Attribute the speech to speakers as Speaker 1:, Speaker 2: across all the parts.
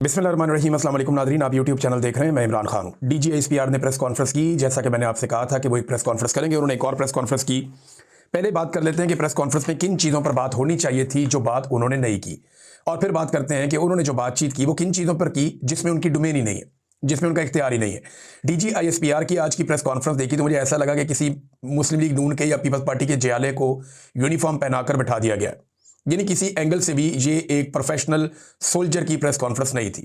Speaker 1: बिस्मिल्लाहिर्रहमानिर्रहीम अस्सलाम वालेकुम नाज़रीन, आप यूट्यूब चैनल देख रहे हैं। मैं इमरान खान हूँ। डीजीआईएसपीआर ने प्रेस कॉन्फ्रेंस की, जैसा कि मैंने आपसे कहा था कि वो एक प्रेस कॉन्फ्रेंस करेंगे। उन्होंने एक और प्रेस कॉन्फ्रेंस की। पहले बात कर लेते हैं कि प्रेस कॉन्फ्रेंस में किन चीज़ों पर बात होनी चाहिए थी जो बात उन्होंने नहीं की, और फिर बात करते हैं कि उन्होंने जो बातचीत की वो किन चीज़ों पर की जिसमें उनकी डोमेन ही नहीं है, जिसमें उनका इख्तियार ही नहीं है। डीजीआईएसपीआर की आज की प्रेस कॉन्फ्रेंस देखी तो मुझे ऐसा लगा कि किसी मुस्लिम लीग नून के या पीपल्स पार्टी के जयाले को यूनिफॉर्म पहनाकर बैठा दिया गया। यानी किसी एंगल से भी ये एक प्रोफेशनल सोल्जर की प्रेस कॉन्फ्रेंस नहीं थी।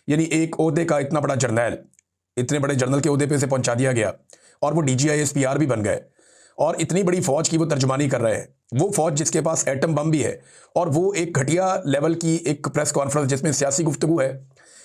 Speaker 1: यानी एक ओहदे का इतना बड़ा जर्नैल, इतने बड़े जर्नल के ओहदे पे से पहुंचा दिया गया और वो डीजीआईएसपीआर भी बन गए, और इतनी बड़ी फौज की वो तर्जुमानी कर रहे हैं। वो फौज जिसके पास एटम बम भी है, और वो एक घटिया लेवल की एक प्रेस कॉन्फ्रेंस जिसमें सियासी गुफ्तगू है,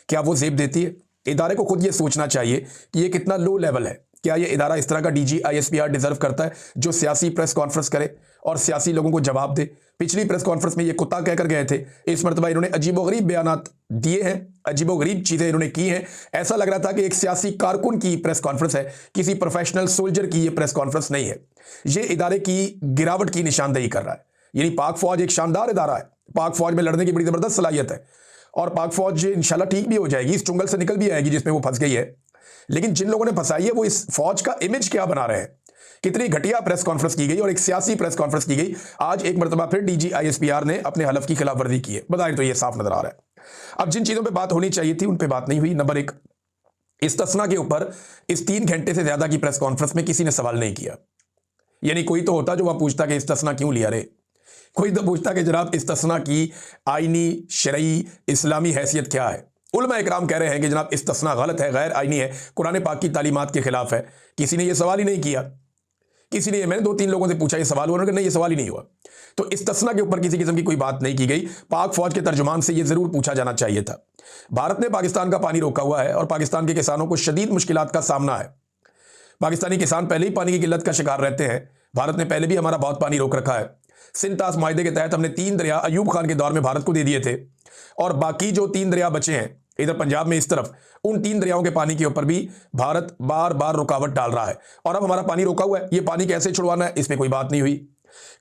Speaker 1: क्या वो जेब देती है? इदारे को खुद ये सोचना चाहिए कि ये कितना लो लेवल है। क्या ये इदारा इस तरह का डीजीआईएसपीआर डिजर्व करता है जो सियासी प्रेस कॉन्फ्रेंस करे और सियासी लोगों को जवाब दे? पिछली प्रेस कॉन्फ्रेंस में ये कुत्ता कहकर गए थे, इस मरतबा इन्होंने अजीबोगरीब बयानात दिए हैं, अजीबोगरीब चीजें इन्होंने की हैं। ऐसा लग रहा था कि एक सियासी कारकुन की प्रेस कॉन्फ्रेंस है, किसी प्रोफेशनल सोल्जर की ये प्रेस कॉन्फ्रेंस नहीं है। ये इदारे की गिरावट की निशानदेही कर रहा है। यानी पाक फौज एक शानदार इदारा है, पाक फौज में लड़ने की बड़ी जबरदस्त सलाहियत है, और पाक फौज इंशाल्लाह ठीक भी हो जाएगी, इस चुंगल से निकल भी आएगी जिसमें वो फंस गई है। लेकिन जिन लोगों ने फंसाई है वो इस फौज का इमेज क्या बना रहे हैं। कितनी घटिया प्रेस कॉन्फ्रेंस की गई और एक सियासी प्रेस कॉन्फ्रेंस की गई। आज एक मरतबा फिर डीजीआईएसपीआर ने अपने हलफ की खिलाफ वर्जी की है, बताएं तो ये साफ नजर आ रहा है। अब जिन चीजों पे बात होनी चाहिए थी उन पे बात नहीं हुई। नंबर एक, इस्तिस्ना के ऊपर इस 3 घंटे से ज्यादा की प्रेस कॉन्फ्रेंस में किसी ने सवाल नहीं किया। यानी कोई तो होता जो वह पूछता कि इस्तिस्ना क्यों लिया रे, कोई तो पूछता कि जनाब इस्तिस्ना की आईनी शरई इस्लामी हैसियत क्या है। उलमा इकराम कह रहे हैं कि जनाब इस्तिस्ना गलत है, गैर आईनी है, कुरान पाक की तालीमात के खिलाफ है। किसी ने यह सवाल ही नहीं किया। किसी ने, मैंने 2-3 लोगों से पूछा ये सवाल, उन्होंने कहा नहीं ये सवाल ही नहीं हुआ। तो इस्तिस्ना के ऊपर किसी किस्म की कोई बात नहीं की गई। पाक फौज के तर्जुमान से यह जरूर पूछा जाना चाहिए था। भारत ने पाकिस्तान का पानी रोका हुआ है और पाकिस्तान के किसानों को शदीद मुश्किलात का सामना है। पाकिस्तानी किसान पहले ही पानी की किल्लत का शिकार रहते हैं। भारत ने पहले भी हमारा बहुत पानी रोक रखा है। सिंतास माहिदे के तहत हमने 3 दरिया अयूब खान के दौर में भारत को दे दिए थे, और बाकी जो 3 दरिया बचे हैं इधर पंजाब में इस तरफ, उन 3 दरियाओं के पानी के ऊपर भी भारत बार बार रुकावट डाल रहा है। और अब हमारा पानी रोका हुआ है, ये पानी कैसे छुड़वाना है इस पर कोई बात नहीं हुई।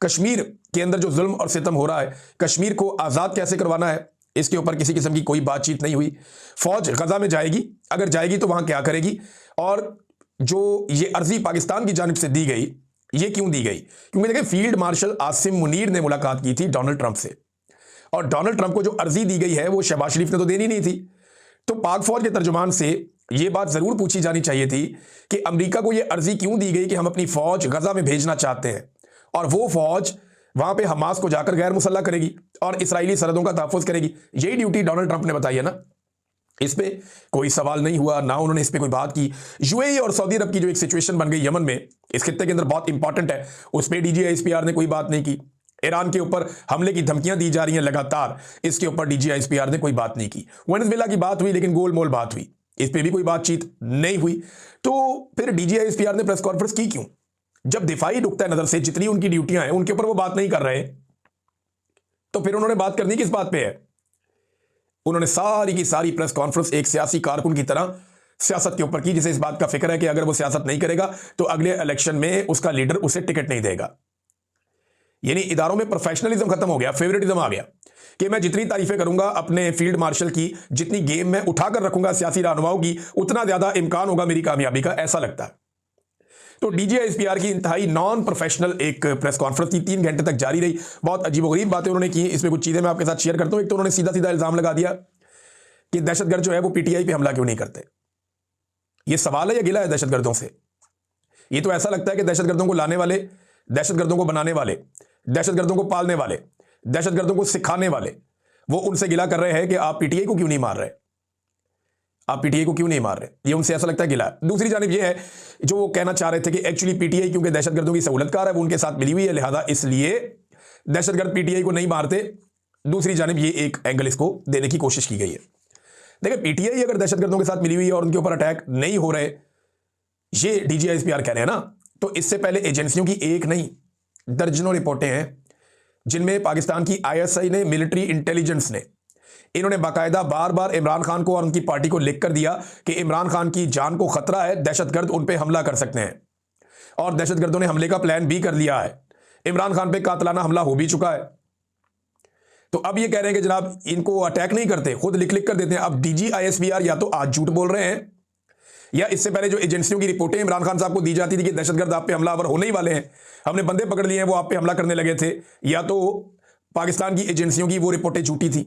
Speaker 1: कश्मीर के अंदर जो जुल्म और सितम हो रहा है, कश्मीर को आज़ाद कैसे करवाना है, इसके ऊपर किसी किस्म की कोई बातचीत नहीं हुई। फौज गजा में जाएगी, अगर जाएगी तो वहां क्या करेगी, और जो ये अर्जी पाकिस्तान की जानिब से दी गई, ये क्यों दी गई? क्योंकि देखिए फील्ड मार्शल आसिम मुनीर ने मुलाकात की थी डोनाल्ड ट्रंप से, और डोनाल्ड ट्रंप को जो अर्जी दी गई है वो शहबाज शरीफ ने तो देनी नहीं थी। तो पाक फौज के तर्जुमान से यह बात जरूर पूछी जानी चाहिए थी कि अमेरिका को यह अर्जी क्यों दी गई कि हम अपनी फौज गजा में भेजना चाहते हैं, और वो फौज वहां पे हमास को जाकर गैर मुसल्ला करेगी और इसराइली सरहदों का तहफ़्फ़ुज़ करेगी। यही ड्यूटी डोनाल्ड ट्रंप ने बताई है ना। इस पे कोई सवाल नहीं हुआ, ना उन्होंने इस पे कोई बात की। यूएई और सऊदी अरब की जो एक सिचुएशन बन गई यमन में, इस खित्ते के अंदर बहुत इंपॉर्टेंट है, उस पर डीजीआईएसपीआर ने कोई बात नहीं की। ईरान के ऊपर हमले की धमकियां दी जा रही हैं लगातार, इसके ऊपर डीजीआईएसपीआर ने कोई बात नहीं की। वेनेजुएला की बात हुई लेकिन गोलमोल बात हुई, इस पर भी कोई बातचीत नहीं हुई। तो फिर डीजीआईएसपीआर ने प्रेस कॉन्फ्रेंस की क्यों? जब दिफाई नुक्ता नजर से जितनी उनकी ड्यूटियां हैं उनके ऊपर वो बात नहीं कर रहे, तो फिर उन्होंने बात करनी किस बात पे है? उन्होंने सारी की सारी प्रेस कॉन्फ्रेंस एक सियासी कारकुन की तरह सियासत के ऊपर की, जिसे इस बात का फिक्र है कि अगर वो सियासत नहीं करेगा तो अगले इलेक्शन में उसका लीडर उसे टिकट नहीं देगा। यानी इदारों में प्रोफेशनलिज्म खत्म हो गया, फेवरेटिज्म आ गया कि मैं जितनी तारीफें करूंगा अपने फील्ड मार्शल की, जितनी गेम में उठाकर रखूंगा सियासी रहनुमाओं की, उतना ज्यादा इम्कान होगा मेरी कामयाबी का, ऐसा लगता है। तो डीजीआईएसपीआर की इंतहाई नॉन प्रोफेशनल एक प्रेस कॉन्फ्रेंस थी, 3 घंटे तक जारी रही। बहुत अजीबोगरीब बातें उन्होंने की। इसमें कुछ चीजें मैं आपके साथ शेयर करता हूं। एक तो उन्होंने सीधा सीधा इल्जाम लगा दिया कि दहशतगर्द जो है वो पीटीआई पे हमला क्यों नहीं करते। ये सवाल है या गिला है दहशतगर्दों से? ये तो ऐसा लगता है कि दहशतगर्दों को लाने वाले, दहशतगर्दों को बनाने वाले, दहशतगर्दों को पालने वाले, दहशतगर्दों को सिखाने वाले, वो उनसे गिला कर रहे हैं कि आप पीटीआई को क्यों नहीं मार रहे, आप पीटीआई को क्यों नहीं मार रहे। ये उनसे ऐसा लगता है गिला। दूसरी जानिब ये है जो वो कहना चाह रहे थे कि एक्चुअली पीटीआई क्योंकि दहशतगर्दों की सहूलतकार है, वो उनके साथ मिली हुई है, लिहाजा इसलिए दहशतगर्द पीटीआई को नहीं मारते। दूसरी जानिब ये एक एंगल इसको देने की कोशिश की गई है। देखिए पीटीआई अगर दहशतगर्दों के साथ मिली हुई है और उनके ऊपर अटैक नहीं हो रहे, ये डीजीआईएसपीआर कह रहे हैं ना, तो इससे पहले एजेंसियों की एक नहीं दर्जनों रिपोर्टें हैं जिनमें पाकिस्तान की आईएसआई ने, मिलिट्री इंटेलिजेंस ने, इन्होंने बाकायदा बार बार इमरान खान को और उनकी पार्टी को लिख कर दिया कि इमरान खान की जान को खतरा है, दहशतगर्द उन पे हमला कर सकते हैं, और दहशतगर्दों ने हमले का प्लान भी कर लिया है। इमरान खान पे कातलाना हमला हो भी चुका है। तो अब ये कह रहे हैं कि जनाब इनको अटैक नहीं करते, खुद लिख लिख कर देते हैं। अब डीजी आईएसपीआर या तो आज झूठ बोल रहे हैं, या इससे पहले जो एजेंसियों की रिपोर्टें इमरान खान साहब को दी जाती थी कि दहशतगर्द आप पे हमलावर होने ही वाले हैं, हमने बंदे पकड़ लिए हैं, वो आप पे हमला करने लगे थे, या तो पाकिस्तान की एजेंसियों की वो रिपोर्टें झूठी थी।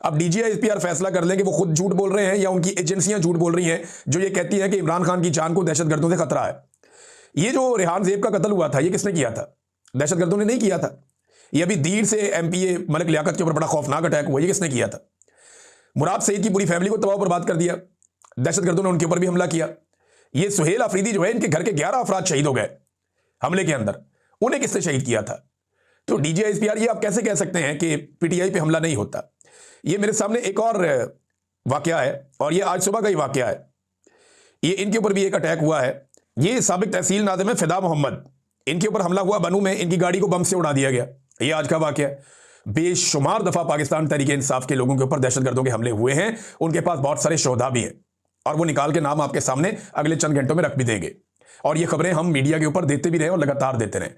Speaker 1: अब डीजीआईएसपीआर फैसला कर लें कि वो खुद झूठ बोल रहे हैं या उनकी एजेंसियां झूठ बोल रही हैं जो ये कहती हैं कि इमरान खान की जान को दहशतगर्दों से खतरा है। ये जो रेहान ज़ेब का कत्ल हुआ था, ये किसने किया था? दहशतगर्दों ने नहीं किया था। ये अभी दीर से एमपीए मलिक लियाकत के ऊपर बड़ा खौफनाक अटैक हुआ, ये किसने किया था? मुराद सईद की पूरी फैमिली को तबाह बर्बाद कर दिया, दहशतगर्दों ने उनके ऊपर भी हमला किया। ये सुहेल अफरीदी जो है, इनके घर के 11 अफराद शहीद हो गए हमले के अंदर, उन्हें किसने शहीद किया था? तो डीजीआईएसपीआर ये आप कैसे कह सकते हैं कि पीटीआई पे हमला नहीं होता? ये मेरे सामने एक और वाकया है, और ये आज सुबह का ही वाकया है। ये इनके ऊपर भी एक अटैक हुआ है। ये साबिक तहसील नाज़िम है फिदा मोहम्मद, इनके ऊपर हमला हुआ बनू में, इनकी गाड़ी को बम से उड़ा दिया गया। ये आज का वाकया है। बेशुमार दफा पाकिस्तान तहरीक इंसाफ के लोगों के ऊपर दहशतगर्दों के हमले हुए हैं, उनके पास बहुत सारे शोधा भी हैं, और वो निकाल के नाम आपके सामने अगले चंद घंटों में रख भी देंगे। और ये खबरें हम मीडिया के ऊपर देते भी रहे और लगातार देते रहे।